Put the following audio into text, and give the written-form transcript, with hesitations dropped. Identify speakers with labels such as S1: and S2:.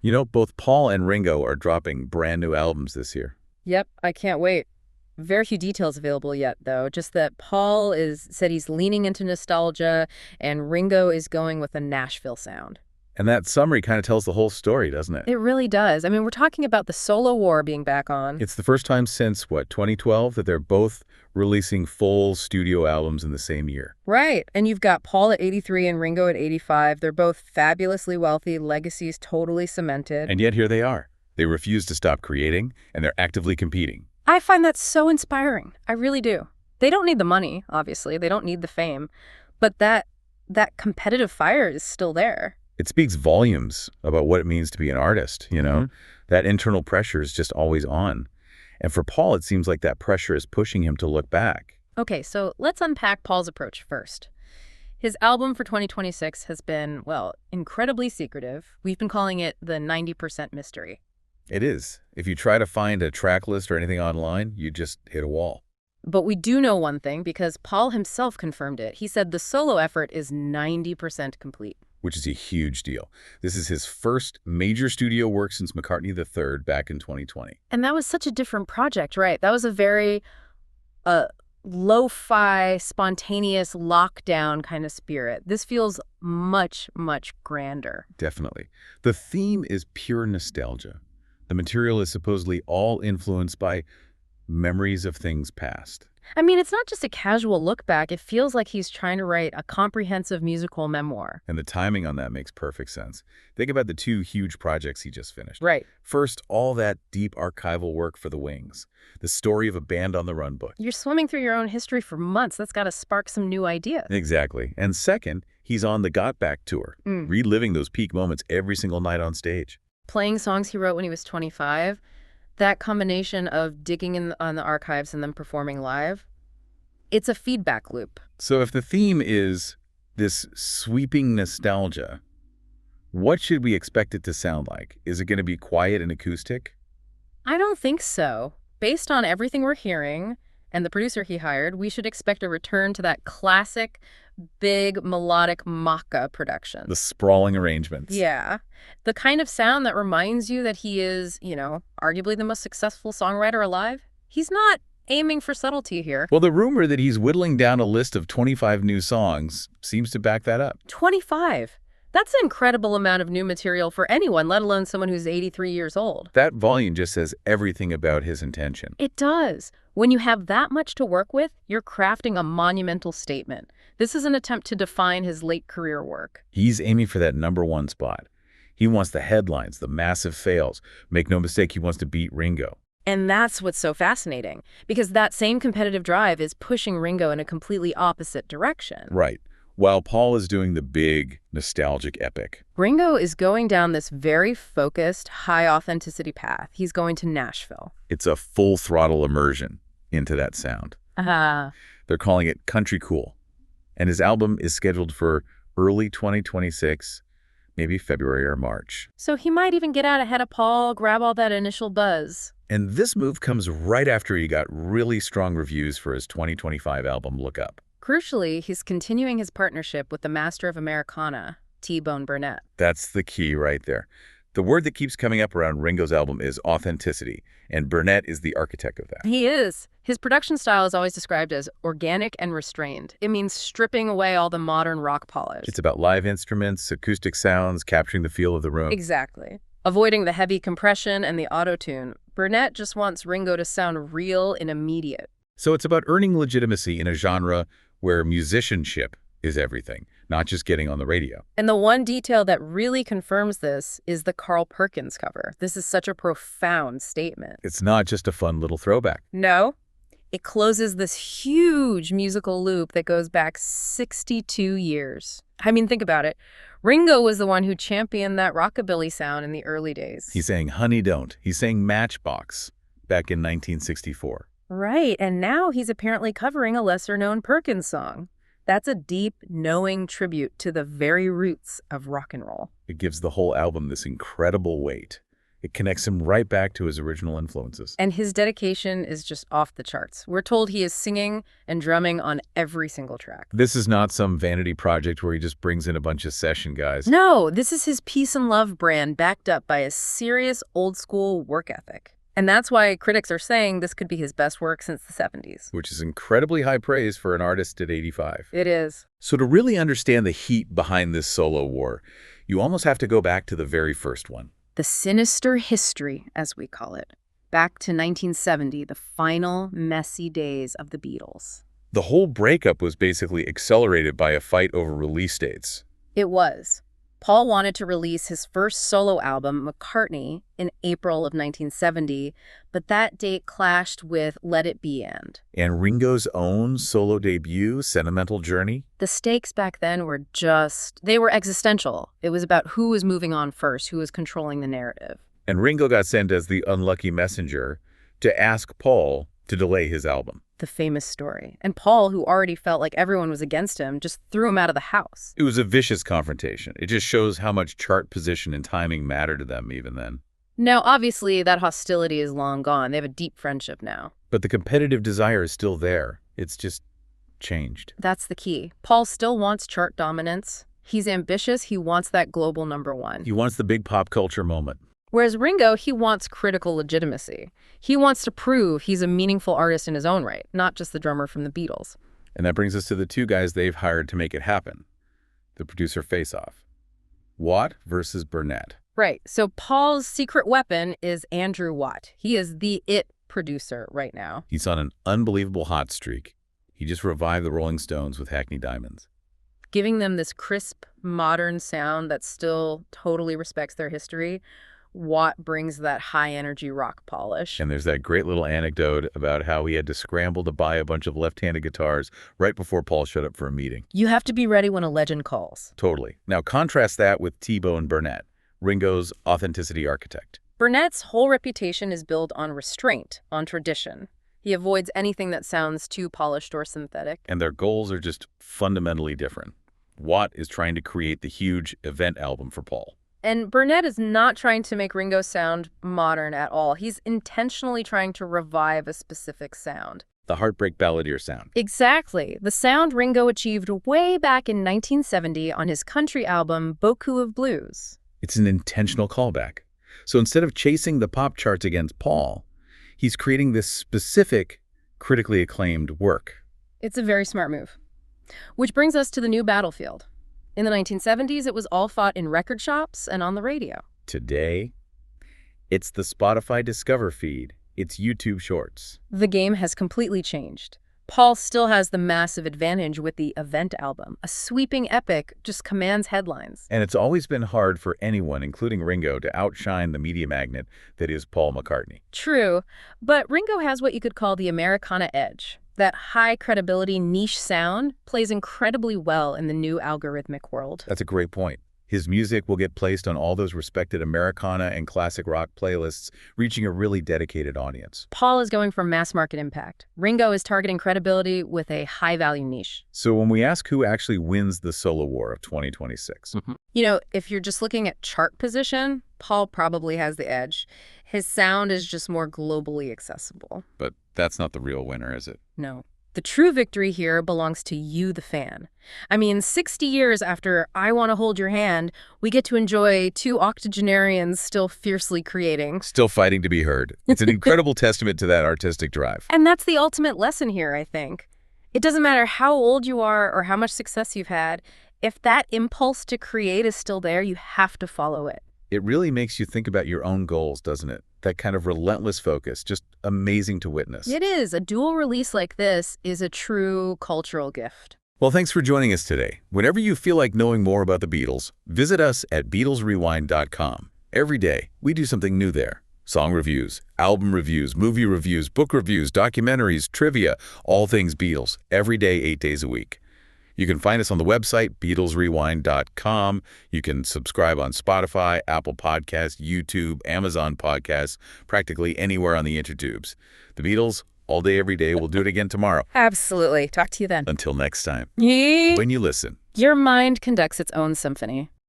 S1: You know, both Paul and Ringo are dropping brand new albums this year.
S2: Yep, I can't wait. Very few details available yet, though. Just that Paul is said he's leaning into nostalgia, and Ringo is going with a Nashville sound.
S1: And that summary kind of tells the whole story, doesn't it?
S2: It really does. I mean, we're talking about the solo war being back on.
S1: It's the first time since, what, 2012, that they're both releasing full studio albums in the same year.
S2: Right. And you've got Paul at 83 and Ringo at 85. They're both fabulously wealthy, legacies totally cemented.
S1: And yet here they are. They refuse to stop creating, and they're actively competing.
S2: I find that so inspiring. I really do. They don't need the money, obviously. They don't need the fame. But that competitive fire is still there.
S1: It speaks volumes about what it means to be an artist, you know? That internal pressure is just always on. And for Paul, it seems like that pressure is pushing him to look back.
S2: Okay, so let's unpack Paul's approach first. His album for 2026 has been, well, incredibly secretive. We've been calling it the 90% mystery.
S1: It is. If you try to find a track list or anything online, you just hit a wall.
S2: But we do know one thing because Paul himself confirmed it. He said the solo effort is 90% complete.
S1: Which is a huge deal. This is his first major studio work since McCartney III back in 2020.
S2: And that was such a different project, right? That was a very lo-fi, spontaneous lockdown kind of spirit. This feels much, much grander.
S1: Definitely. The theme is pure nostalgia. The material is supposedly all influenced by memories of things past.
S2: I mean, it's not just a casual look back. It feels like he's trying to write a comprehensive musical memoir.
S1: And the timing on that makes perfect sense. Think about the two huge projects he just finished.
S2: Right.
S1: First, all that deep archival work for the Wings. The story of a band on the run book.
S2: You're swimming through your own history for months. That's got to spark some new ideas.
S1: Exactly. And second, he's on the Got Back tour, reliving those peak moments every single night on stage.
S2: Playing songs he wrote when he was 25. That combination of digging on the archives and then performing live, it's a feedback loop.
S1: So if the theme is this sweeping nostalgia, what should we expect it to sound like? Is it going to be quiet and acoustic?
S2: I don't think so. Based on everything we're hearing and the producer he hired, we should expect a return to that classic, big, melodic maca production.
S1: The sprawling arrangements.
S2: Yeah. The kind of sound that reminds you that he is, arguably the most successful songwriter alive. He's not aiming for subtlety here.
S1: Well, the rumor that he's whittling down a list of 25 new songs seems to back that up.
S2: 25? That's an incredible amount of new material for anyone, let alone someone who's 83 years old.
S1: That volume just says everything about his intention.
S2: It does. When you have that much to work with, you're crafting a monumental statement. This is an attempt to define his late career work.
S1: He's aiming for that #1 spot. He wants the headlines, the massive fails. Make no mistake, he wants to beat Ringo.
S2: And that's what's so fascinating, because that same competitive drive is pushing Ringo in a completely opposite direction.
S1: Right. While Paul is doing the big, nostalgic epic.
S2: Ringo is going down this very focused, high-authenticity path. He's going to Nashville.
S1: It's a full-throttle immersion into that sound. They're calling it country cool. And his album is scheduled for early 2026, maybe February or March.
S2: So he might even get out ahead of Paul, grab all that initial buzz.
S1: And this move comes right after he got really strong reviews for his 2025 album, Look Up.
S2: Crucially, he's continuing his partnership with the master of Americana, T-Bone Burnett.
S1: That's the key right there. The word that keeps coming up around Ringo's album is authenticity, and Burnett is the architect of that.
S2: He is. His production style is always described as organic and restrained. It means stripping away all the modern rock polish.
S1: It's about live instruments, acoustic sounds, capturing the feel of the room.
S2: Exactly. Avoiding the heavy compression and the auto-tune. Burnett just wants Ringo to sound real and immediate.
S1: So it's about earning legitimacy in a genre where musicianship is everything, not just getting on the radio.
S2: And the one detail that really confirms this is the Carl Perkins cover. This is such a profound statement.
S1: It's not just a fun little throwback.
S2: No. It closes this huge musical loop that goes back 62 years. I mean, think about it. Ringo was the one who championed that rockabilly sound in the early days.
S1: He's saying Honey Don't. He's saying Matchbox back in 1964.
S2: Right, and now he's apparently covering a lesser-known Perkins song. That's a deep, knowing tribute to the very roots of rock and roll.
S1: It gives the whole album this incredible weight. It connects him right back to his original influences.
S2: And his dedication is just off the charts. We're told he is singing and drumming on every single track.
S1: This is not some vanity project where he just brings in a bunch of session guys.
S2: No, this is his peace and love brand backed up by a serious old-school work ethic. And that's why critics are saying this could be his best work since the 70s.
S1: Which is incredibly high praise for an artist at 85.
S2: It is.
S1: So to really understand the heat behind this solo war, you almost have to go back to the very first one.
S2: The sinister history, as we call it. Back to 1970, the final messy days of the Beatles.
S1: The whole breakup was basically accelerated by a fight over release dates.
S2: It was. Paul wanted to release his first solo album, McCartney, in April of 1970, but that date clashed with Let It Be End.
S1: And Ringo's own solo debut, Sentimental Journey?
S2: The stakes back then were they were existential. It was about who was moving on first, who was controlling the narrative.
S1: And Ringo got sent as the unlucky messenger to ask Paul to delay his album.
S2: The famous story. And Paul, who already felt like everyone was against him, just threw him out of the house.
S1: It was a vicious confrontation. It just shows how much chart position and timing mattered to them even then.
S2: Now, obviously, that hostility is long gone. They have a deep friendship now.
S1: But the competitive desire is still there. It's just changed.
S2: That's the key. Paul still wants chart dominance. He's ambitious. He wants that global #1.
S1: He wants the big pop culture moment.
S2: Whereas Ringo, he wants critical legitimacy. He wants to prove he's a meaningful artist in his own right, not just the drummer from the Beatles.
S1: And that brings us to the two guys they've hired to make it happen. The producer face-off. Watt versus Burnett.
S2: Right. So Paul's secret weapon is Andrew Watt. He is the it producer right now.
S1: He's on an unbelievable hot streak. He just revived the Rolling Stones with Hackney Diamonds,
S2: giving them this crisp, modern sound that still totally respects their history. Watt brings that high-energy rock polish.
S1: And there's that great little anecdote about how he had to scramble to buy a bunch of left-handed guitars right before Paul showed up for a meeting.
S2: You have to be ready when a legend calls.
S1: Totally. Now contrast that with T-Bone Burnett, Ringo's authenticity architect.
S2: Burnett's whole reputation is built on restraint, on tradition. He avoids anything that sounds too polished or synthetic.
S1: And their goals are just fundamentally different. Watt is trying to create the huge event album for Paul.
S2: And Burnett is not trying to make Ringo sound modern at all. He's intentionally trying to revive a specific sound.
S1: The heartbreak balladeer sound.
S2: Exactly. The sound Ringo achieved way back in 1970 on his country album, Boku of Blues.
S1: It's an intentional callback. So instead of chasing the pop charts against Paul, he's creating this specific, critically acclaimed work.
S2: It's a very smart move. Which brings us to the new battlefield. In the 1970s, it was all fought in record shops and on the radio.
S1: Today, it's the Spotify Discover feed. It's YouTube Shorts.
S2: The game has completely changed. Paul still has the massive advantage with the Event album. A sweeping epic just commands headlines.
S1: And it's always been hard for anyone, including Ringo, to outshine the media magnet that is Paul McCartney.
S2: True, but Ringo has what you could call the Americana edge. That high-credibility niche sound plays incredibly well in the new algorithmic world.
S1: That's a great point. His music will get placed on all those respected Americana and classic rock playlists, reaching a really dedicated audience.
S2: Paul is going for mass market impact. Ringo is targeting credibility with a high-value niche.
S1: So when we ask who actually wins the solo war of 2026?
S2: You know, if you're just looking at chart position, Paul probably has the edge. His sound is just more globally accessible.
S1: But that's not the real winner, is it?
S2: No. The true victory here belongs to you, the fan. I mean, 60 years after I Want to Hold Your Hand, we get to enjoy two octogenarians still fiercely creating.
S1: Still fighting to be heard. It's an incredible testament to that artistic drive.
S2: And that's the ultimate lesson here, I think. It doesn't matter how old you are or how much success you've had. If that impulse to create is still there, you have to follow it.
S1: It really makes you think about your own goals, doesn't it? That kind of relentless focus, just amazing to witness.
S2: It is. A dual release like this is a true cultural gift.
S1: Well, thanks for joining us today. Whenever you feel like knowing more about the Beatles, visit us at BeatlesRewind.com. Every day, we do something new there. Song reviews, album reviews, movie reviews, book reviews, documentaries, trivia, all things Beatles, every day, 8 days a week. You can find us on the website, BeatlesRewind.com. You can subscribe on Spotify, Apple Podcasts, YouTube, Amazon Podcasts, practically anywhere on the intertubes. The Beatles, all day, every day. We'll do it again tomorrow.
S2: Absolutely. Talk to you then.
S1: Until next time.
S2: Yeah.
S1: When you listen.
S2: Your mind conducts its own symphony.